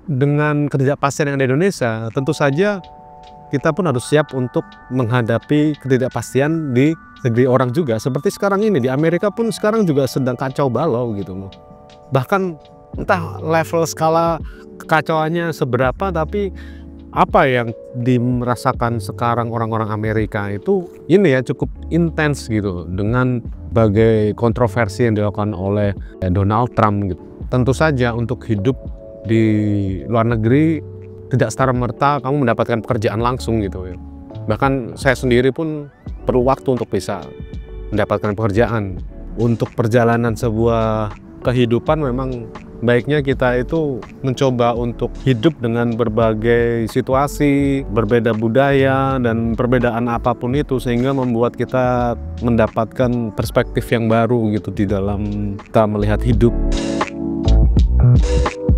Dengan ketidakpastian yang ada di Indonesia, tentu saja kita pun harus siap untuk menghadapi ketidakpastian di negeri orang juga. Seperti sekarang ini di Amerika pun sekarang juga sedang kacau balau gitu loh. Bahkan entah level skala kekacauannya seberapa, tapi apa yang dirasakan sekarang orang-orang Amerika itu ini ya cukup intens gitu dengan berbagai kontroversi yang dilakukan oleh Donald Trump gitu. Tentu saja untuk hidup di luar negeri tidak serta-merta kamu mendapatkan pekerjaan langsung gitu ya. Bahkan saya sendiri pun perlu waktu untuk bisa mendapatkan pekerjaan. Untuk perjalanan sebuah kehidupan memang baiknya kita itu mencoba untuk hidup dengan berbagai situasi, berbeda budaya dan perbedaan apapun itu, sehingga membuat kita mendapatkan perspektif yang baru gitu di dalam kita melihat hidup.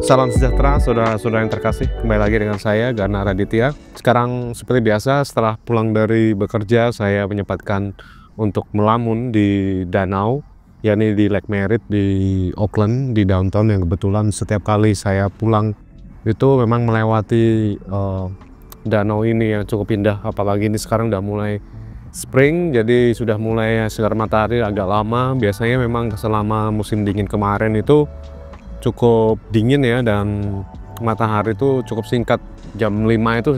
Salam sejahtera saudara-saudara yang terkasih, kembali lagi dengan saya Gana Raditya. Sekarang seperti biasa setelah pulang dari bekerja saya menyempatkan untuk melamun di danau, yakni di Lake Merritt di Oakland di downtown, yang kebetulan setiap kali saya pulang itu memang melewati danau ini yang cukup indah. Apalagi ini sekarang udah mulai spring, jadi sudah mulai sinar matahari agak lama. Biasanya memang selama musim dingin kemarin itu cukup dingin ya, dan matahari itu cukup singkat, jam 5 itu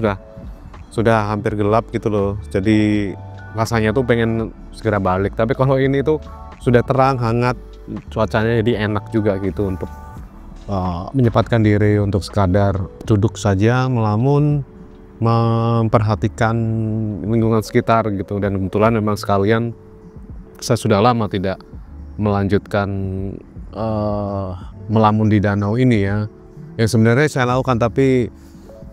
sudah hampir gelap gitu loh. Jadi rasanya tuh pengen segera balik, tapi kalau ini tuh sudah terang, hangat, cuacanya jadi enak juga gitu untuk menyempatkan diri untuk sekadar duduk saja, melamun, memperhatikan lingkungan sekitar gitu. Dan kebetulan memang sekalian saya sudah lama tidak melanjutkan melamun di danau ini ya, yang sebenarnya saya lakukan tapi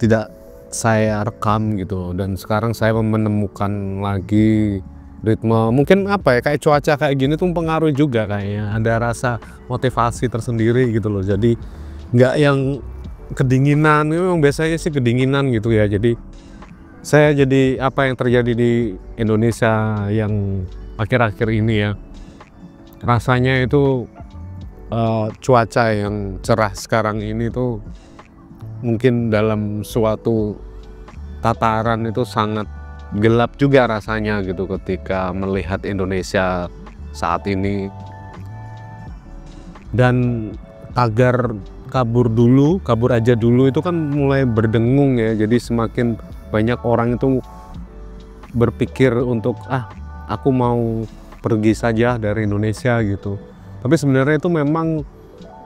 tidak saya rekam gitu. Dan sekarang saya menemukan lagi ritme, mungkin apa ya, kayak cuaca kayak gini tuh mempengaruhi juga kayaknya, ada rasa motivasi tersendiri gitu loh. Jadi nggak yang kedinginan, memang biasanya sih kedinginan gitu ya. Jadi saya jadi apa yang terjadi di Indonesia yang akhir-akhir ini ya, rasanya itu cuaca yang cerah sekarang ini tuh mungkin dalam suatu tataran itu sangat gelap juga rasanya gitu ketika melihat Indonesia saat ini. Dan tagar kabur aja dulu itu kan mulai berdengung ya, jadi semakin banyak orang itu berpikir untuk aku mau pergi saja dari Indonesia gitu. Tapi sebenarnya itu memang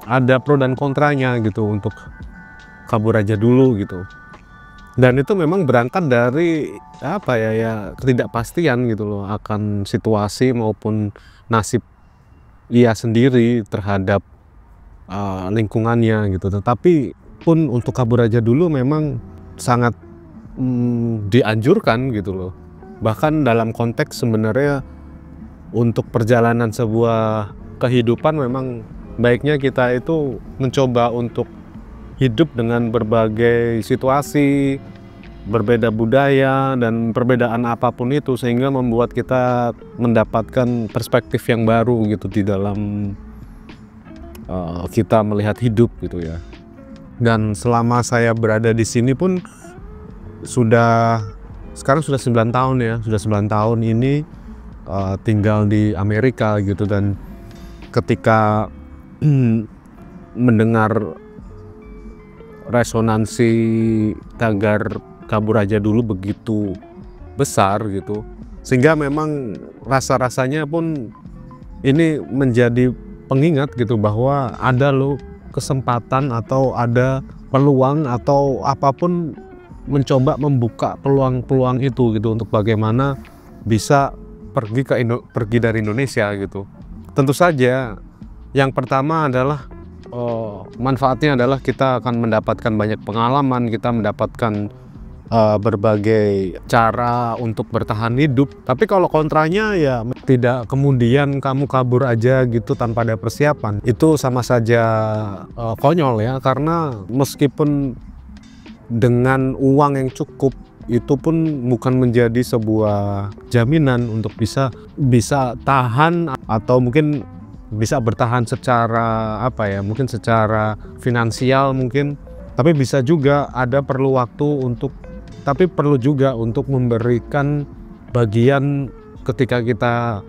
ada pro dan kontranya gitu untuk kabur aja dulu gitu. Dan itu memang berangkat dari apa ya ketidakpastian gitu loh akan situasi maupun nasib ia sendiri terhadap lingkungannya gitu. Tetapi pun untuk kabur aja dulu memang sangat dianjurkan gitu loh. Bahkan dalam konteks sebenarnya untuk perjalanan sebuah kehidupan memang baiknya kita itu mencoba untuk hidup dengan berbagai situasi, berbeda budaya dan perbedaan apapun itu, sehingga membuat kita mendapatkan perspektif yang baru gitu di dalam kita melihat hidup gitu ya. Dan selama saya berada di sini pun sekarang sudah 9 tahun ya, sudah 9 tahun ini tinggal di Amerika gitu. Dan ketika mendengar resonansi tagar kabur aja dulu begitu besar gitu, sehingga memang rasa-rasanya pun ini menjadi pengingat gitu bahwa ada loh kesempatan atau ada peluang atau apapun, mencoba membuka peluang-peluang itu gitu untuk bagaimana bisa pergi dari Indonesia gitu. Tentu saja yang pertama adalah manfaatnya adalah kita akan mendapatkan banyak pengalaman, kita mendapatkan berbagai cara untuk bertahan hidup. Tapi kalau kontranya ya tidak kemudian kamu kabur aja gitu tanpa ada persiapan, itu sama saja konyol ya. Karena meskipun dengan uang yang cukup, itu pun bukan menjadi sebuah jaminan untuk bisa tahan, atau mungkin bisa bertahan secara mungkin secara finansial mungkin Tapi bisa juga ada perlu waktu untuk, tapi perlu juga untuk memberikan bagian ketika kita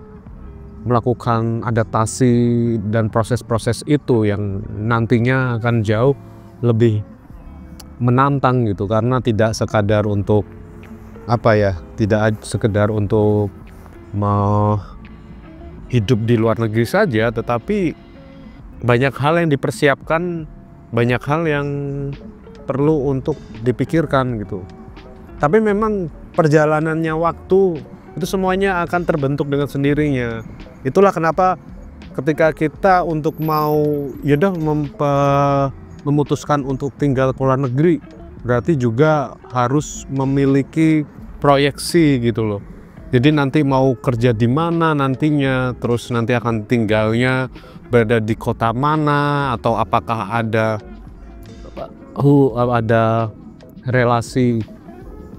melakukan adaptasi dan proses-proses itu yang nantinya akan jauh lebih menantang gitu, karena tidak sekadar untuk tidak sekedar untuk hidup di luar negeri saja, tetapi banyak hal yang dipersiapkan, banyak hal yang perlu untuk dipikirkan gitu. Tapi memang perjalanannya waktu itu semuanya akan terbentuk dengan sendirinya. Itulah kenapa ketika kita untuk mau memutuskan untuk tinggal ke luar negeri, berarti juga harus memiliki proyeksi gitu loh. Jadi nanti mau kerja di mana nantinya, terus nanti akan tinggalnya berada di kota mana, atau apakah ada relasi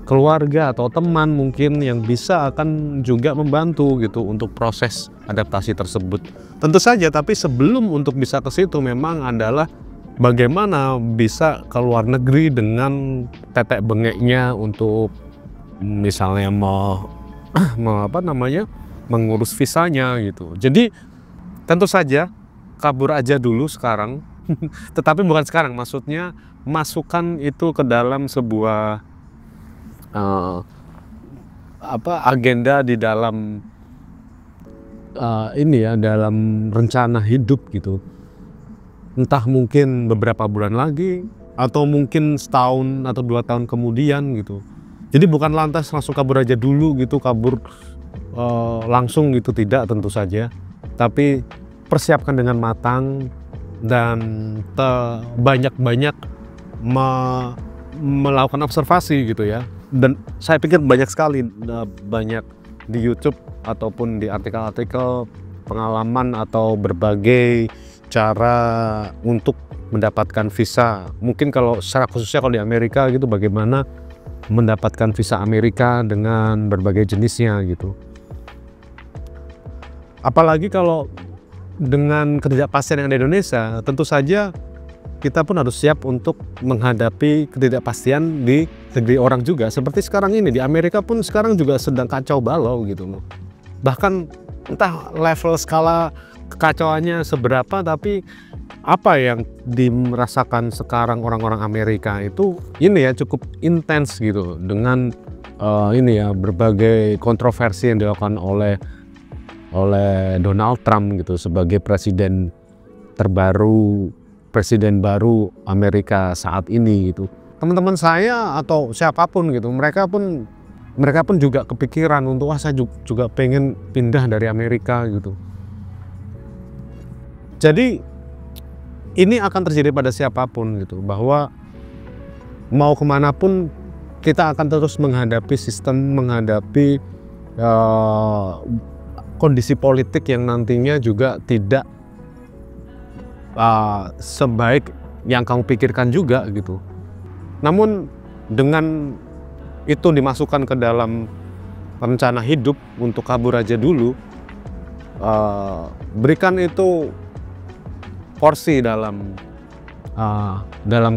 keluarga atau teman mungkin yang bisa akan juga membantu gitu untuk proses adaptasi tersebut. Tentu saja, tapi sebelum untuk bisa ke situ memang adalah bagaimana bisa ke luar negeri dengan tetek bengeknya untuk misalnya mengurus visanya gitu. Jadi tentu saja kabur aja dulu sekarang, tetapi bukan sekarang, maksudnya masukkan itu ke dalam sebuah agenda di dalam dalam rencana hidup gitu. Entah mungkin beberapa bulan lagi, atau mungkin setahun atau 2 tahun kemudian gitu. Jadi bukan lantas langsung kabur aja dulu gitu, kabur langsung gitu, tidak, tentu saja. Tapi persiapkan dengan matang dan banyak-banyak melakukan observasi gitu ya. Dan saya pikir banyak sekali, banyak di YouTube ataupun di artikel-artikel pengalaman atau berbagai cara untuk mendapatkan visa. Mungkin kalau secara khususnya kalau di Amerika gitu, bagaimana mendapatkan visa Amerika dengan berbagai jenisnya gitu. Apalagi kalau dengan ketidakpastian yang ada di Indonesia, tentu saja kita pun harus siap untuk menghadapi ketidakpastian di negeri orang juga. Seperti sekarang ini di Amerika pun sekarang juga sedang kacau balau gitu loh. Bahkan entah level skala kekacauannya seberapa, tapi apa yang dirasakan sekarang orang-orang Amerika itu cukup intens gitu, dengan berbagai kontroversi yang dilakukan oleh Donald Trump gitu sebagai presiden baru Amerika saat ini gitu. Teman-teman saya atau siapapun gitu, mereka pun juga kepikiran untuk saya juga pengen pindah dari Amerika gitu. Jadi ini akan terjadi pada siapapun gitu, bahwa mau kemanapun kita akan terus menghadapi kondisi politik yang nantinya juga tidak sebaik yang kamu pikirkan juga gitu. Namun dengan itu dimasukkan ke dalam rencana hidup untuk kabur aja dulu, berikan itu porsi dalam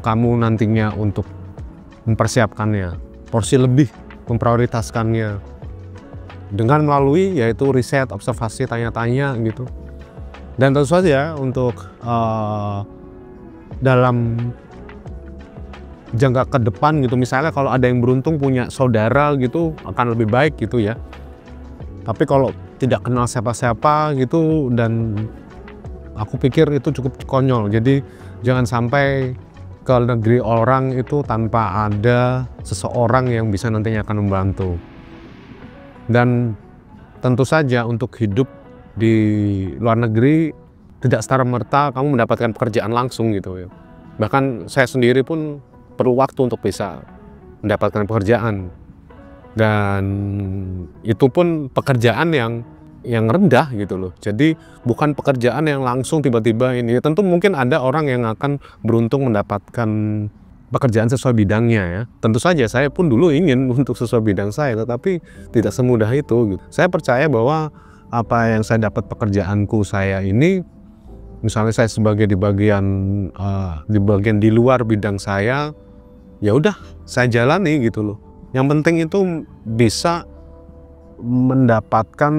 kamu nantinya untuk mempersiapkannya, porsi lebih memprioritaskannya dengan melalui yaitu riset, observasi, tanya-tanya gitu. Dan tentu saja untuk dalam jangka ke depan gitu, misalnya kalau ada yang beruntung punya saudara gitu akan lebih baik gitu ya. Tapi kalau tidak kenal siapa-siapa gitu, dan aku pikir itu cukup konyol. Jadi jangan sampai ke negeri orang itu tanpa ada seseorang yang bisa nantinya akan membantu. Dan tentu saja untuk hidup di luar negeri tidak serta-merta kamu mendapatkan pekerjaan langsung gitu ya. Bahkan saya sendiri pun perlu waktu untuk bisa mendapatkan pekerjaan, dan itu pun pekerjaan yang rendah gitu loh. Jadi bukan pekerjaan yang langsung tiba-tiba ini. Tentu mungkin ada orang yang akan beruntung mendapatkan pekerjaan sesuai bidangnya ya. Tentu saja saya pun dulu ingin untuk sesuai bidang saya, tetapi tidak semudah itu gitu. Saya percaya bahwa apa yang saya dapat pekerjaanku saya ini misalnya saya sebagai di bagian di luar bidang saya, ya udah saya jalani gitu loh. Yang penting itu bisa mendapatkan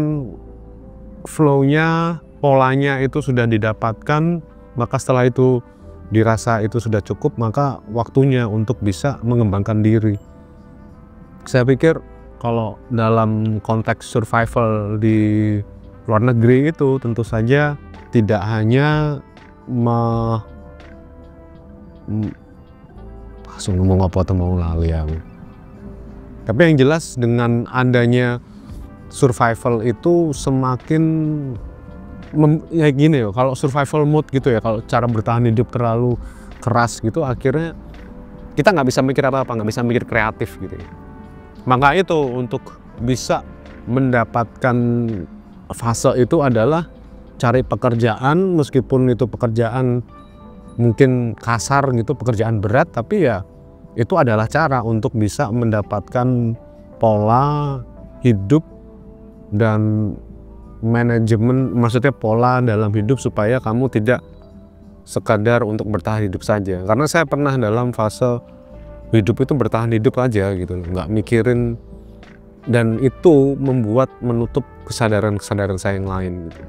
flow-nya, polanya itu sudah didapatkan, maka setelah itu dirasa itu sudah cukup, maka waktunya untuk bisa mengembangkan diri. Saya pikir kalau dalam konteks survival di luar negeri itu tentu saja tidak hanya langsung ngomong apa atau mau lali aku. Tapi yang jelas dengan adanya survival itu semakin ya gini ya, kalau survival mode gitu ya, kalau cara bertahan hidup terlalu keras gitu, akhirnya kita nggak bisa mikir apa-apa, nggak bisa mikir kreatif gitu ya. Maka itu untuk bisa mendapatkan fase itu adalah cari pekerjaan, meskipun itu pekerjaan mungkin kasar gitu, pekerjaan berat, tapi ya itu adalah cara untuk bisa mendapatkan pola hidup dan manajemen, maksudnya pola dalam hidup supaya kamu tidak sekadar untuk bertahan hidup saja. Karena saya pernah dalam fase hidup itu bertahan hidup aja gitu, nggak mikirin, dan itu menutup kesadaran-kesadaran saya yang lain gitu.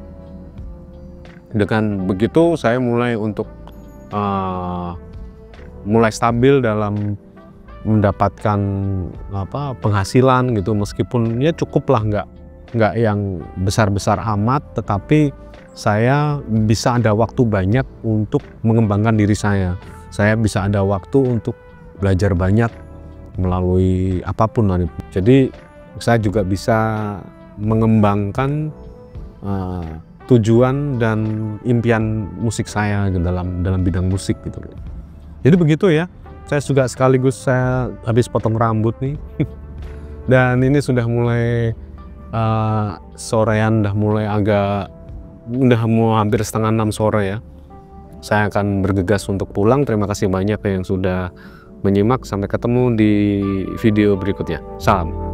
Dengan begitu saya mulai untuk mulai stabil dalam mendapatkan penghasilan gitu, meskipun ya cukup lah, nggak yang besar-besar amat, tetapi saya bisa ada waktu banyak untuk mengembangkan diri saya bisa ada waktu untuk belajar banyak melalui apapun. Jadi saya juga bisa mengembangkan tujuan dan impian musik saya dalam bidang musik gitu. Jadi begitu ya. Saya juga sekaligus saya habis potong rambut nih. Dan ini sudah mulai sorean, udah mau hampir setengah 6 sore ya. Saya akan bergegas untuk pulang. Terima kasih banyak yang sudah menyimak. Sampai ketemu di video berikutnya. Salam.